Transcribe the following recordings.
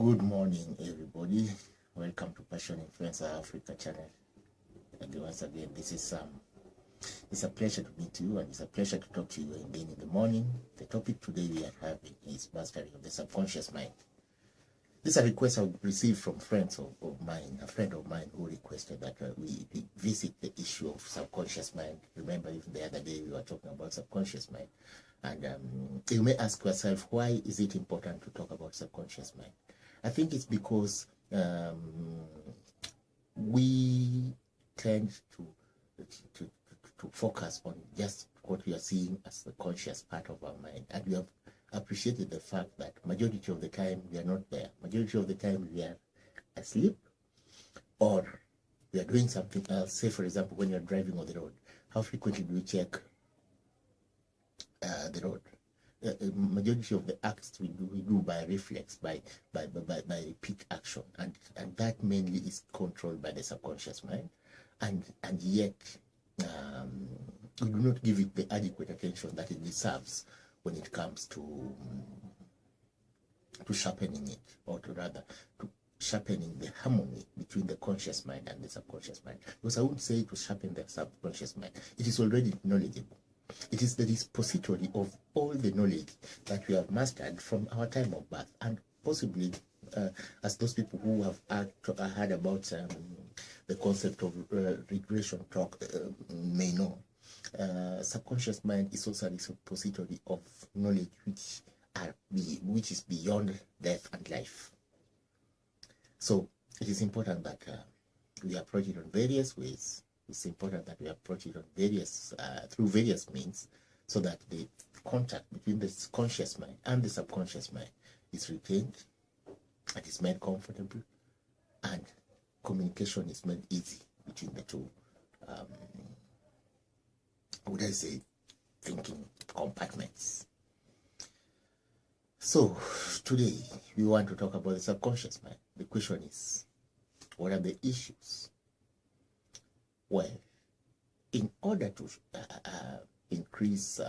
Good morning, everybody. Welcome to Passion Influencer Africa channel. And once again, this is Sam. It's a pleasure to meet you, and it's a pleasure to talk to you again in the morning. The topic today we are having is mastery of the subconscious mind. This is a request I received from friends of mine, a friend of mine who requested that we visit the issue of subconscious mind. Remember, even the other day we were talking about subconscious mind. And you may ask yourself, why is it important to talk about subconscious mind? I think it's because we tend to focus on just what we are seeing as the conscious part of our mind, and we have appreciated the fact that majority of the time we are not there. Majority of the time we are asleep, or we are doing something else. Say, for example, when you're driving on the road, how frequently do you check the road? Majority of the acts we do by reflex, by repeat action, and that mainly is controlled by the subconscious mind, and yet we do not give it the adequate attention that it deserves when it comes to sharpening it, or to rather to sharpening the harmony between the conscious mind and the subconscious mind. Because I wouldn't say to sharpen the subconscious mind. It is already knowledgeable. It is the repository of all the knowledge that we have mastered from our time of birth, and possibly, as those people who have heard about the concept of regression talk may know, subconscious mind is also a repository of knowledge which is beyond death and life. So it is important that we approach it on various ways. It's important that we approach it on through various means, so that the contact between the conscious mind and the subconscious mind is retained and is made comfortable, and communication is made easy between the two, would I say, thinking compartments. So today we want to talk about the subconscious mind. The question is, what are the issues? Well, in order to increase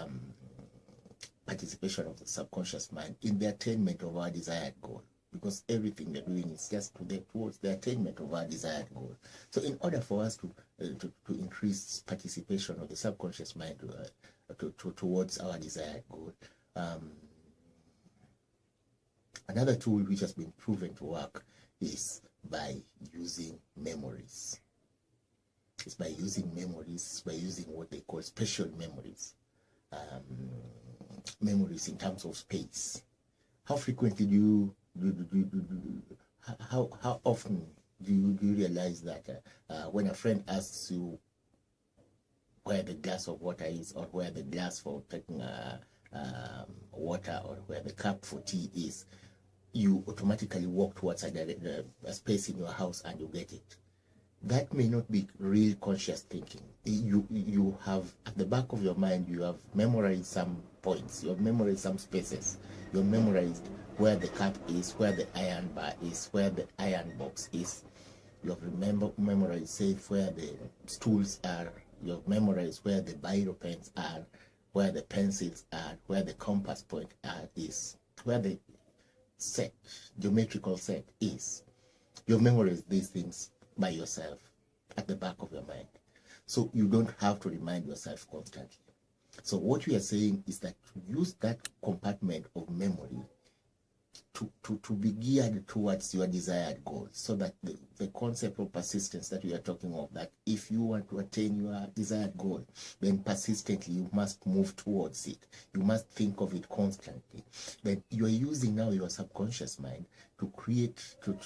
participation of the subconscious mind in the attainment of our desired goal, because everything we're doing is just towards the attainment of our desired goal. So in order for us to increase participation of the subconscious mind towards our desired goal, another tool which has been proven to work is by using memories. It's by using memories, by using what they call special memories. Memories in terms of space. How frequently how often do you realize that when a friend asks you where the glass of water is, or where the glass for taking water, or where the cup for tea is, you automatically walk towards a space in your house and you get it? That may not be real conscious thinking. You have, at the back of your mind, you have memorized some points, you have memorized some spaces, you have memorized where the cup is, where the iron bar is, where the iron box is. You have memorized, say, where the stools are. You have memorized where the biro pens are, where the pencils are, where the compass point is, where the geometrical set is. You have memorized these things by yourself at the back of your mind, so you don't have to remind yourself constantly. So what we are saying is that to use that compartment of memory to be geared towards your desired goals, so that the concept of persistence that we are talking of, that if you want to attain your desired goal, then persistently you must move towards it, you must think of it constantly. Then you are using now your subconscious mind to create, to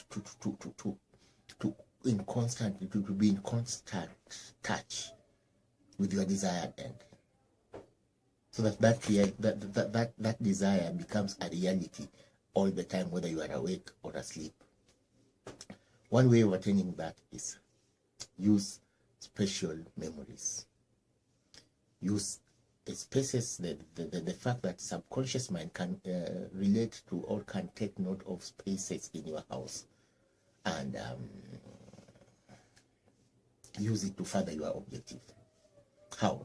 be in constant touch with your desired end, so that desire becomes a reality all the time, whether you are awake or asleep. One way of attaining that is use special memories. Use spaces, the fact that subconscious mind can relate to, or can take note of, spaces in your house, and use it to further your objective. How?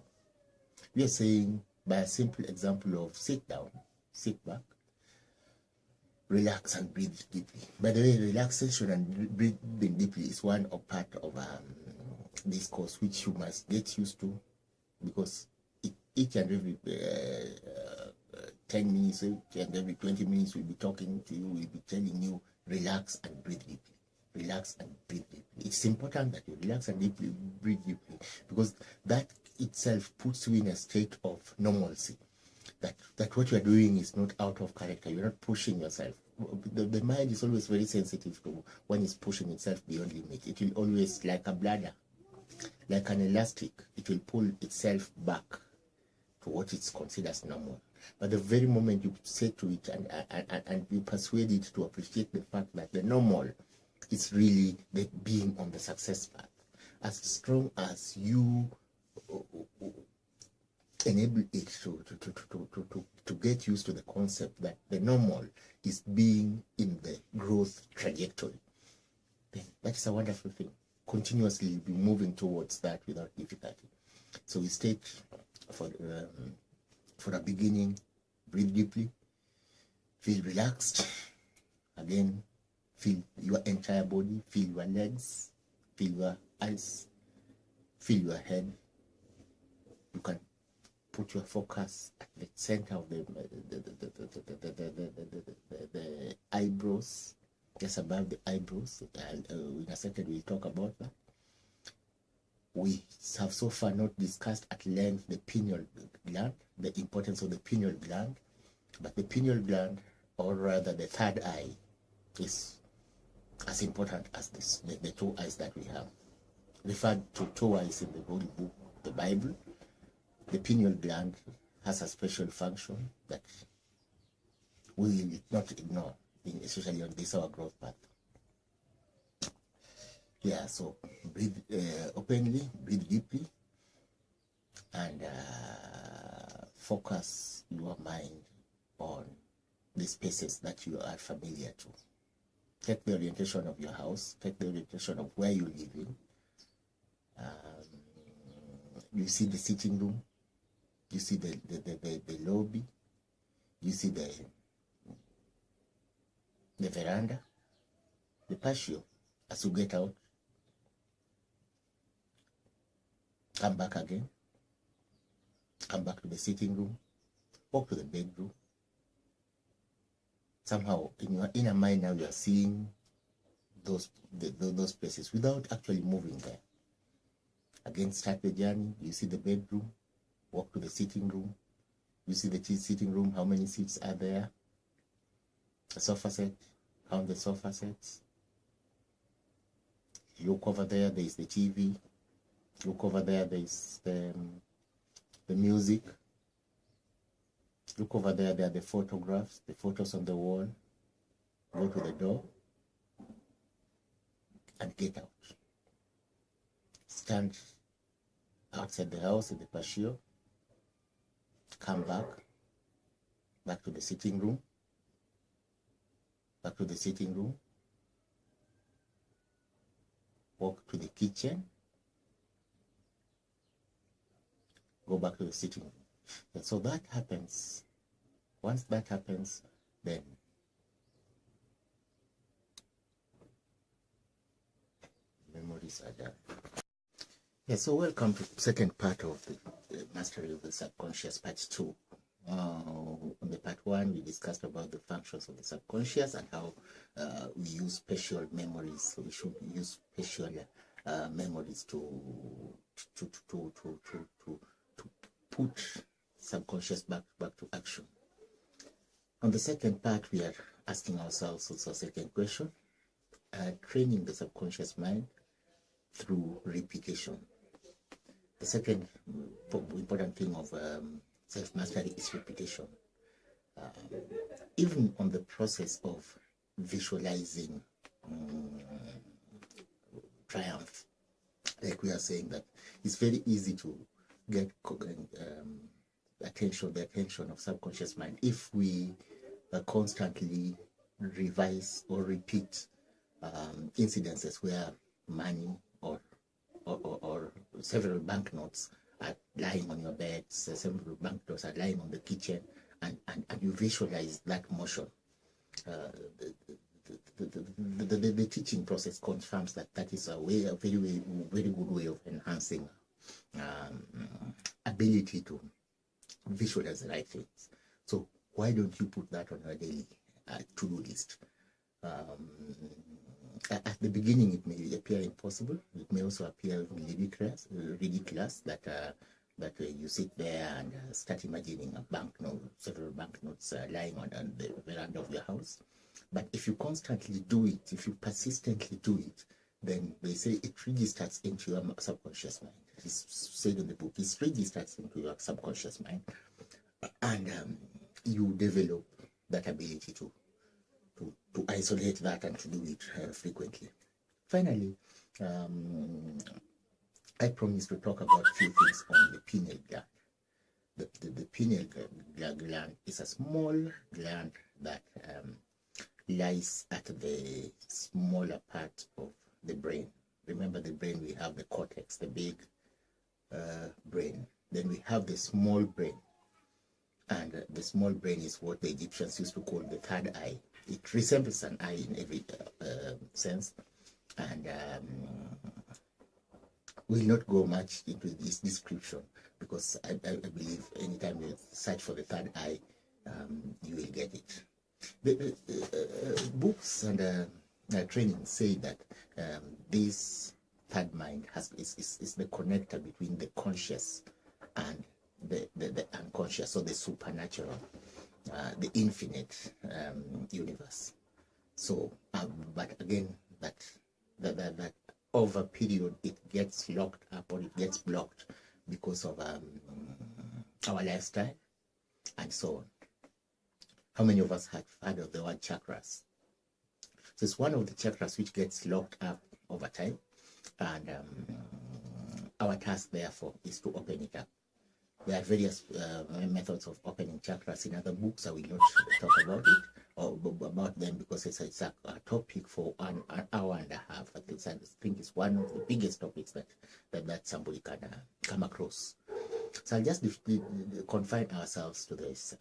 We are saying by a simple example of sit down, sit back, relax and breathe deeply. By the way, relaxation and breathing deeply is one of part of this course, which you must get used to, because each and every 10 minutes, each and every 20 minutes, we'll be talking to you, we'll be telling you, relax and breathe deeply. Relax and breathe deeply. It's important that you relax and deeply breathe deeply, because that itself puts you in a state of normalcy. That what you are doing is not out of character. You're not pushing yourself. The mind is always very sensitive to when it's pushing itself beyond limit. It will always, like a bladder, like an elastic, it will pull itself back to what it considers normal. But the very moment you say to it and you persuade it to appreciate the fact that the normal is really the being on the success path, as strong as you enable it to get used to the concept that the normal is being in the growth trajectory, then that's a wonderful thing. Continuously be moving towards that without difficulty. So we state for a beginning, breathe deeply, feel relaxed. Again, feel your entire body, feel your legs, feel your eyes, feel your head. You can put your focus at the center of the eyebrows, just above the eyebrows. In a second we'll talk about that. We have so far not discussed at length the pineal gland, the importance of the pineal gland, but the pineal gland, or rather the third eye, is as important as the two eyes that we have. Referred to two eyes in the Holy Book, the Bible. The pineal gland has a special function that we will not ignore, especially on this our growth path. Yeah, so breathe openly, breathe deeply, and focus your mind on the spaces that you are familiar to. Take the orientation of your house, take the orientation of where you live in. You see the sitting room, you see the lobby, you see the veranda, the patio. As you get out, come back again, come back to the sitting room, walk to the bedroom. Somehow in your inner mind now you are seeing those places without actually moving there. Again, start the journey. You see the bedroom, walk to the sitting room. You see the sitting room, how many seats are there? A sofa set, count the sofa sets. Look over there, there is the TV. Look over there, there is the music. Look over there, there are the photographs, the photos on the wall. Go to the door and get out. Stand outside the house in the patio. Come back to the sitting room. Back to the sitting room. Walk to the kitchen. Go back to the sitting room. And so that happens. Once that happens, then memories are done. Yeah, so welcome to the second part of the mastery of the subconscious, part 2. On the part 1, we discussed about the functions of the subconscious and how we use spatial memories. So we should use spatial memories to put subconscious back to action. On the second part, we are asking ourselves also a second question, training the subconscious mind through repetition. The second important thing of self-mastery is repetition. Even on the process of visualizing triumph, like we are saying, that it's very easy to get the attention of subconscious mind if we constantly revise or repeat incidences where money or several banknotes are lying on your bed, several banknotes are lying on the kitchen, and you visualize that motion. the teaching process confirms that that is a very good way of enhancing ability to visualize the right things. So why don't you put that on your daily to-do list? At the beginning, it may appear impossible. It may also appear ridiculous that you sit there and start imagining a banknote, several banknotes lying on the veranda of your house. But if you constantly do it, if you persistently do it, then they say it registers into your subconscious mind. It is said in the book, it registers into your subconscious mind, and you develop that ability to isolate that and to do it frequently. Finally, I promised to talk about a few things on the pineal gland. The pineal gland is a small gland that lies at the smaller part of the brain. Remember, the brain, we have the cortex, the big brain. Then we have the small brain. And the small brain is what the Egyptians used to call the third eye. It resembles an eye in every sense. And we'll not go much into this description, because I believe anytime you search for the third eye, you will get it. The books and training say that this third mind is the connector between the conscious and the unconscious, so the supernatural, the infinite universe. So, but again, that over a period it gets locked up or it gets blocked because of our lifestyle and so on. How many of us have heard of the word chakras? So it's one of the chakras which gets locked up over time, and our task therefore is to open it up. There are various methods of opening chakras in other books. I will not talk about it or about them, because it's a topic for an hour and a half. I think it's one of the biggest topics that somebody can come across. So I'll just confine ourselves to this,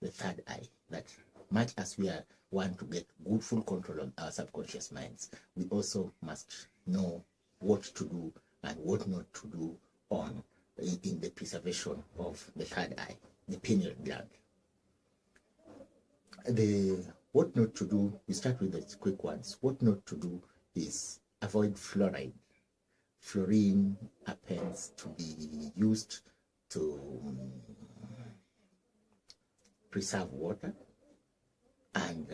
the third eye, that much as we want to get good full control on our subconscious minds, we also must know what to do and what not to do in the preservation of the third eye, the pineal gland. What not to do, we start with the quick ones. What not to do is avoid fluoride. Fluorine happens to be used to preserve water, and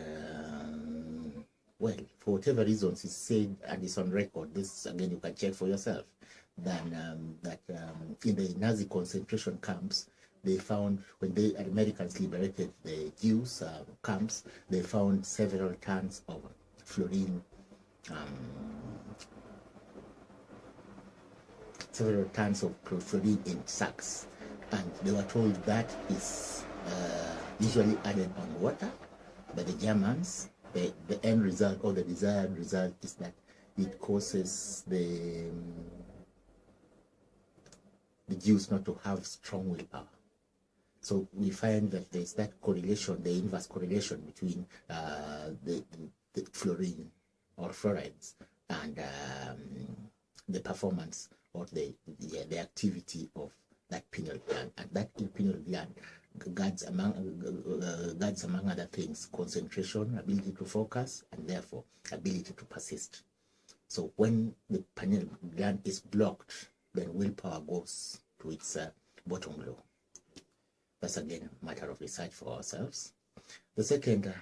well, for whatever reasons it's said and it's on record, this again you can check for yourself, then that in the Nazi concentration camps, they found, when the Americans liberated the Jews camps, they found several tons of fluorine, in sacks, and they were told that is usually added on water by the Germans. The end result, or the desired result, is that it causes the Jews not to have strong willpower. So we find that there's that correlation, the inverse correlation between the fluorine or fluorides and the performance or the activity of that pineal gland. And that pineal gland guards among other things concentration, ability to focus, and therefore ability to persist. So when the pineal gland is blocked, then willpower goes to its bottom low. That's again a matter of research for ourselves. The second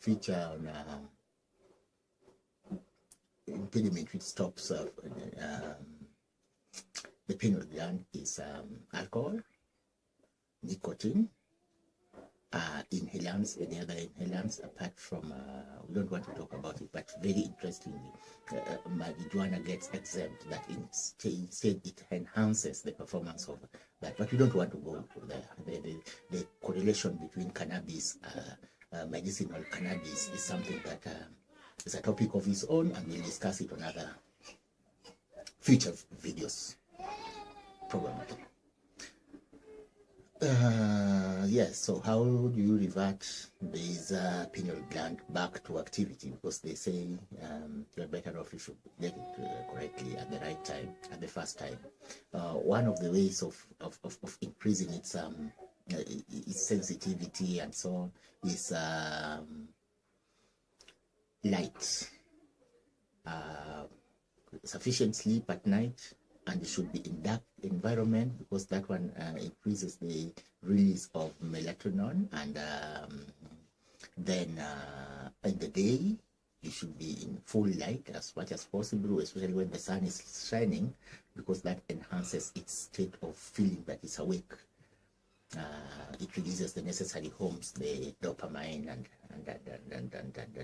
feature on impediment which stops the pineal gland is alcohol, nicotine, inhalants, any other inhalants apart from, we don't want to talk about it, but very interestingly, marijuana gets exempt. That instead it enhances the performance of that, but we don't want to go there. The correlation between cannabis, medicinal cannabis, is something that is a topic of its own, and we'll discuss it on other future videos, probably. Yes, so how do you revert this pineal gland back to activity? Because they say you're better off if you get it correctly at the right time, at the first time. One of the ways of increasing its sensitivity and so on is light. Sufficient sleep at night, and it should be in dark environment, because that one increases the release of melatonin. And then in the day you should be in full light as much as possible, especially when the sun is shining, because that enhances its state of feeling that it's awake. It releases the necessary hormones, the dopamine and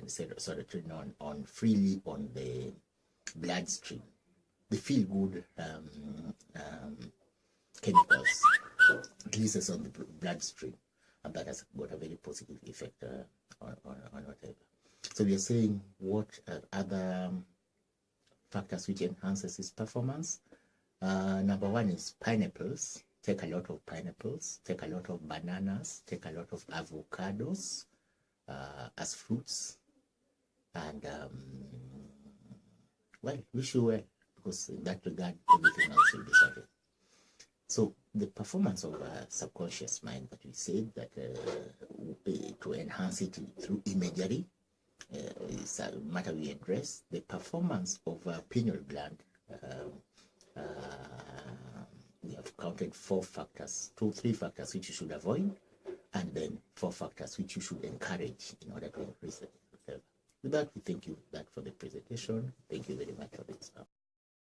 serotonin on freely on the bloodstream. The feel good chemicals releases on the bloodstream, and that has got a very positive effect on whatever. So we are saying what other factors which enhances its performance. Number one is pineapples. Take a lot of pineapples, take a lot of bananas, take a lot of avocados as fruits, and well, wish you well, because in that regard everything else will be sorted. So the performance of subconscious mind that we said that to enhance it through imagery is a matter we address. The performance of pineal gland, we have counted 4 factors, 3 factors which you should avoid, and then 4 factors which you should encourage in order to increase it. With that, we thank you for the presentation. Thank you very much for this.